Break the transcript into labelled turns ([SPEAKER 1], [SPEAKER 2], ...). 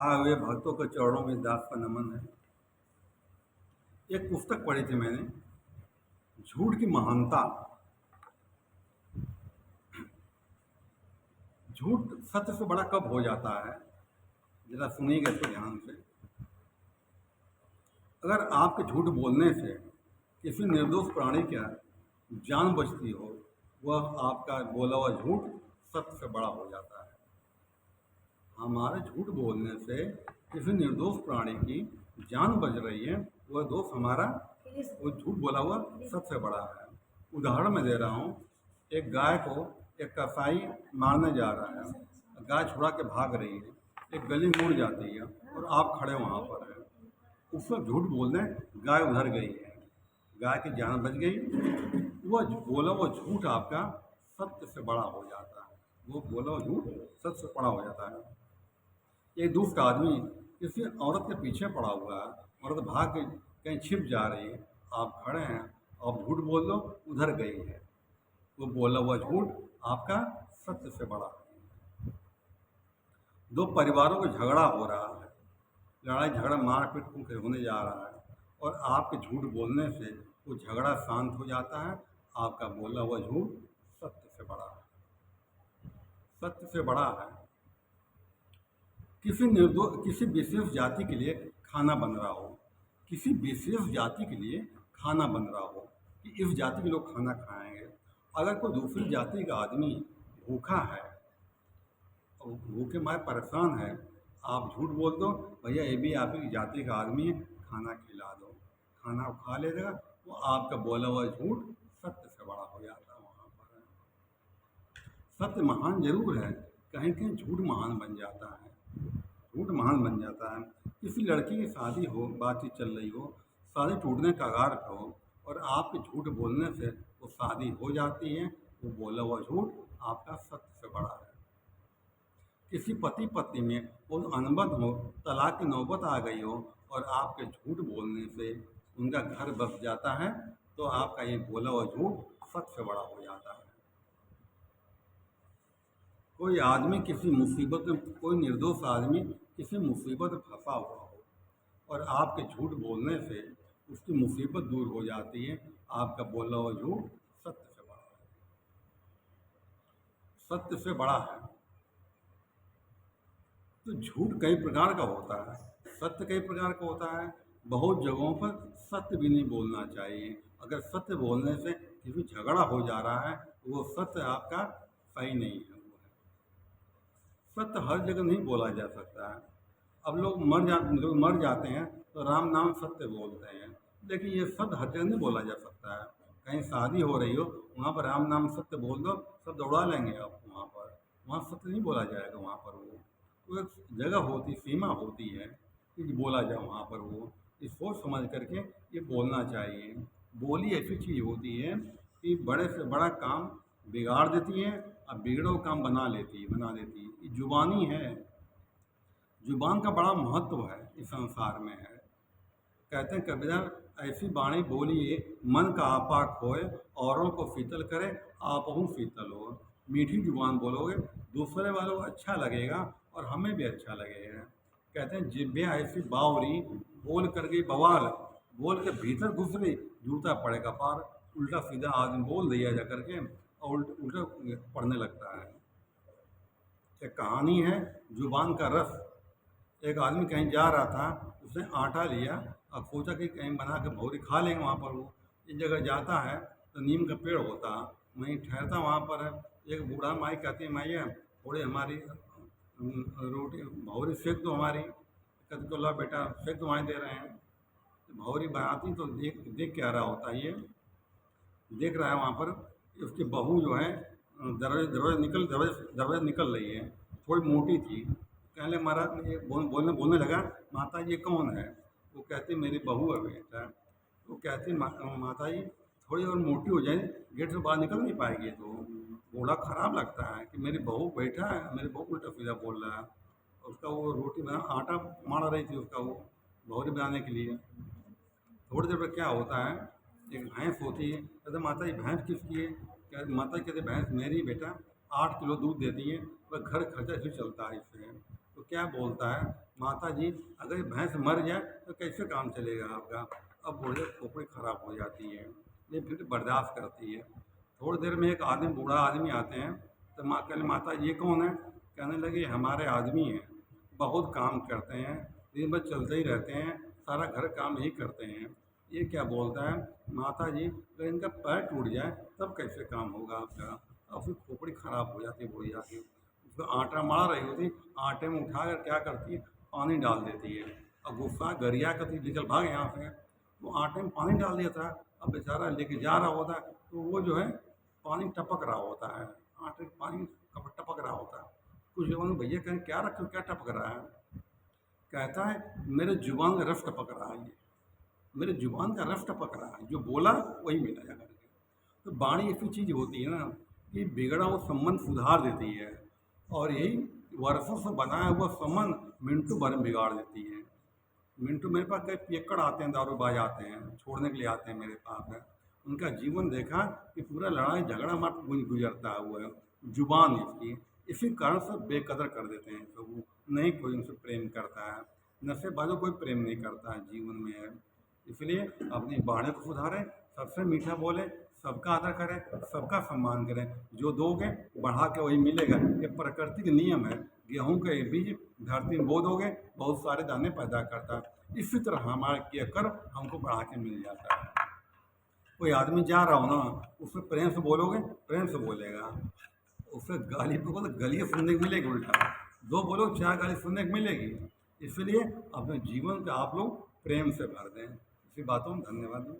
[SPEAKER 1] आए हुए भक्तों के चरणों में दास का नमन है। एक पुस्तक पढ़ी थी मैंने, झूठ की महानता। झूठ सत्य से बड़ा कब हो जाता है, जरा सुनिएगा इसको ध्यान से। अगर आपके झूठ बोलने से किसी निर्दोष प्राणी का जान बचती हो, वह आपका बोला हुआ झूठ सत्य से बड़ा हो जाता है। हमारे झूठ बोलने से किसी निर्दोष प्राणी की जान बच रही है, वह दोष हमारा, वो झूठ बोला हुआ सबसे बड़ा है। उदाहरण मैं दे रहा हूँ। एक गाय को एक कसाई मारने जा रहा है, गाय छुड़ा के भाग रही है, एक गली मुड़ जाती है और आप खड़े वहाँ पर हैं। उस पर झूठ बोल दें, गाय उधर गई है, गाय की जान बच गई। वह बोला वो झूठ आपका सत्य से बड़ा हो जाता है। वो बोला वो झूठ सत्य से बड़ा हो जाता है। एक दूसरा आदमी किसी औरत के पीछे पड़ा हुआ है, औरत भाग के कहीं छिप जा रही है, आप खड़े हैं, आप झूठ बोल दो, उधर गई है। वो बोला हुआ झूठ आपका सत्य से बड़ा है। दो परिवारों का झगड़ा हो रहा है, लड़ाई झगड़ा मारपीट होने जा रहा है, और आपके झूठ बोलने से वो झगड़ा शांत हो जाता है। आपका बोला हुआ झूठ सत्य से बड़ा है, सत्य से बड़ा है। किसी विशेष जाति के लिए खाना बन रहा हो, किसी विशेष जाति के लिए खाना बन रहा हो कि इस जाति के लोग खाना खाएंगे। अगर कोई दूसरी जाति का आदमी भूखा है और भूखे मारे परेशान है, आप झूठ बोल दो, भैया ये भी आप ही जाति का आदमी है, खाना खिला दो, खाना वो खा लेगा। वो आपका बोला हुआ झूठ सत्य से बड़ा हो जाता है। वहाँ पर सत्य महान जरूर है, कहीं कहीं झूठ महान बन जाता है, झूठ महान बन जाता है। किसी लड़की की शादी हो, बातचीत चल रही हो, शादी टूटने का कगार पर हो, और आपके झूठ बोलने से वो शादी हो जाती है। वो बोला हुआ झूठ आपका सत्य से बड़ा है। किसी पति पत्नी में वो अनबन हो, तलाक की नौबत आ गई हो, और आपके झूठ बोलने से उनका घर बस जाता है, तो आपका ये बोला हुआ झूठ सत्य से बड़ा हो जाता है। कोई आदमी किसी मुसीबत में, कोई निर्दोष आदमी किसी मुसीबत में फंसा हुआ हो, और आपके झूठ बोलने से उसकी मुसीबत दूर हो जाती है। आपका बोला हुआ झूठ सत्य से बड़ा है, सत्य से बड़ा है। तो झूठ कई प्रकार का होता है, सत्य कई प्रकार का होता है। बहुत जगहों पर सत्य भी नहीं बोलना चाहिए। अगर सत्य बोलने से किसी झगड़ा हो जा रहा है, तो वो सत्य आपका सही नहीं है। सत्य हर जगह नहीं बोला जा सकता है। अब लोग मर जाते हैं तो राम नाम सत्य बोलते हैं, लेकिन ये सत्य हर जगह नहीं बोला जा सकता है। कहीं शादी हो रही हो, वहाँ पर राम नाम सत्य बोल दो, सब दौड़ा लेंगे आप वहाँ पर। वहाँ सत्य नहीं बोला जाएगा। वहाँ पर वो एक जगह होती, सीमा होती है कि बोला जाए वहाँ पर। वो इस सोच समझ करके ये बोलना चाहिए। बोली ऐसी चीज़ होती है कि बड़े से बड़ा काम बिगाड़ देती है, और बिगड़ा हुआ काम बना देती है। ये जुबानी है, जुबान का बड़ा महत्व है इस संसार में है। कहते हैं कबीर, ऐसी बाणी बोलिए मन का आपा खोए, औरों को शीतल करे आपहु शीतल हो। मीठी जुबान बोलोगे, दूसरे वालों को अच्छा लगेगा और हमें भी अच्छा लगेगा। कहते हैं जिभ्या ऐसी बावरी, बोल कर गई बवाल, बोल के भीतर घुस गई जूता पड़ेगा पार। उल्टा सीधा आदमी बोल दिया जा करके और उल्टा पढ़ने लगता है। एक कहानी है, जुबान का रस। एक आदमी कहीं जा रहा था, उसने आटा लिया और सोचा कि कहीं बना के भौरी खा लेंगे। वहाँ पर वो एक जगह जाता है तो नीम का पेड़ होता, वहीं ठहरता। वहाँ पर एक बूढ़ा माई कहती है, माई थोड़ी हमारी रोटी भौरी सेक दो हमारी। कहते तो ला बेटा सेक तुम्हारे दे रहे हैं। तो भौरी बनाती तो देख देख क्या रहा होता है, ये देख रहा है वहाँ पर उसकी बहू जो है दरवाजे निकल रही है, थोड़ी मोटी थी। कहने महाराज ये बोलने लगा, माता ये कौन है? वो कहती मेरी बहू है बेटा। वो कहती माता जी थोड़ी और मोटी हो जाए, गेट से बाहर निकल नहीं पाएगी। तो बूढ़ा खराब लगता है कि मेरी बहू बैठा है, मेरी बहू उल्टा सीधा बोल रहा है। उसका वो रोटी बना आटा मार रही थी उसका, वो भौरी बनाने के लिए। थोड़ी देर पर क्या होता है, एक भैंस होती है। कहते माता जी भैंस किसकी है? कहते माता जी कहते भैंस मेरी बेटा, 8 किलो दूध देती है, वह घर खर्चा भी चलता है इससे। तो क्या बोलता है, माता जी अगर ये भैंस मर जाए तो कैसे काम चलेगा आपका। अब बोले खोपड़ी खराब हो जाती है, ये फिर बर्दाश्त करती है। थोड़ी देर में एक आदमी, बूढ़ा आदमी आते हैं, तो माँ कहने माता ये कौन है। कहने लगे हमारे आदमी हैं, बहुत काम करते हैं, दिन भर चलते ही रहते हैं, सारा घर काम ही करते हैं। ये क्या बोलता है माता जी, अगर इनका पैर टूट जाए तब कैसे काम होगा आपका। और फिर खोपड़ी खराब हो जाती है बुढ़िया की। उसको आटा मढ़ा रही होती, आटे में उठा कर क्या करती है, पानी डाल देती है। और गुस्सा गरिया करती, निकल भाग यहाँ से। वो आटे में पानी डाल दिया था, अब बेचारा लेके जा रहा होता है तो वो जो है पानी टपक रहा होता है, आटे में पानी टपक रहा होता है। कुछ लोगों ने भैया कहें क्या रखो, क्या टपक रहा है। कहता है मेरे जुबान का रस टपक रहा है, ये मेरे जुबान का रस टपक रहा है, जो बोला वही मिला जा करके। तो वाणी ऐसी चीज़ होती है ना कि बिगड़ा हुआ संबंध सुधार देती है, और यही वर्षों से बनाया हुआ संबंध मिनटों भर में बिगाड़ देती है। मिंटू मेरे पास कई पियक्कड़ आते हैं, दारूबाज आते हैं, छोड़ने के लिए आते हैं मेरे पास है। उनका जीवन देखा कि पूरा लड़ाई झगड़ा मार गुजरता हुआ है। जुबान इसकी इसी कारण से बेकदर कर देते हैं सब। नहीं कोई उनसे प्रेम करता है, नशेबाजों कोई प्रेम नहीं करता है जीवन में है। इसलिए अपनी वाणी को सुधारें, सबसे मीठा बोलें, सबका आदर करें, सबका सम्मान करें। जो दोगे बढ़ा के वही मिलेगा, ये प्रकृति के नियम है। गेहूं का बीज धरती में बो दोगे बहुत सारे दाने पैदा करता है। इसी तरह हमारा किया कर्म हमको बढ़ा के मिल जाता है। कोई आदमी जा रहा हो ना, उससे प्रेम से बोलोगे प्रेम से बोलेगा, उससे गाली पे बोलो गलियाँ सुनने को मिलेगी, उल्टा दो बोलो चार गाली सुनने को मिलेगी। इसलिए अपने जीवन का आप लोग प्रेम से भर दें। इसी बातों में धन्यवाद।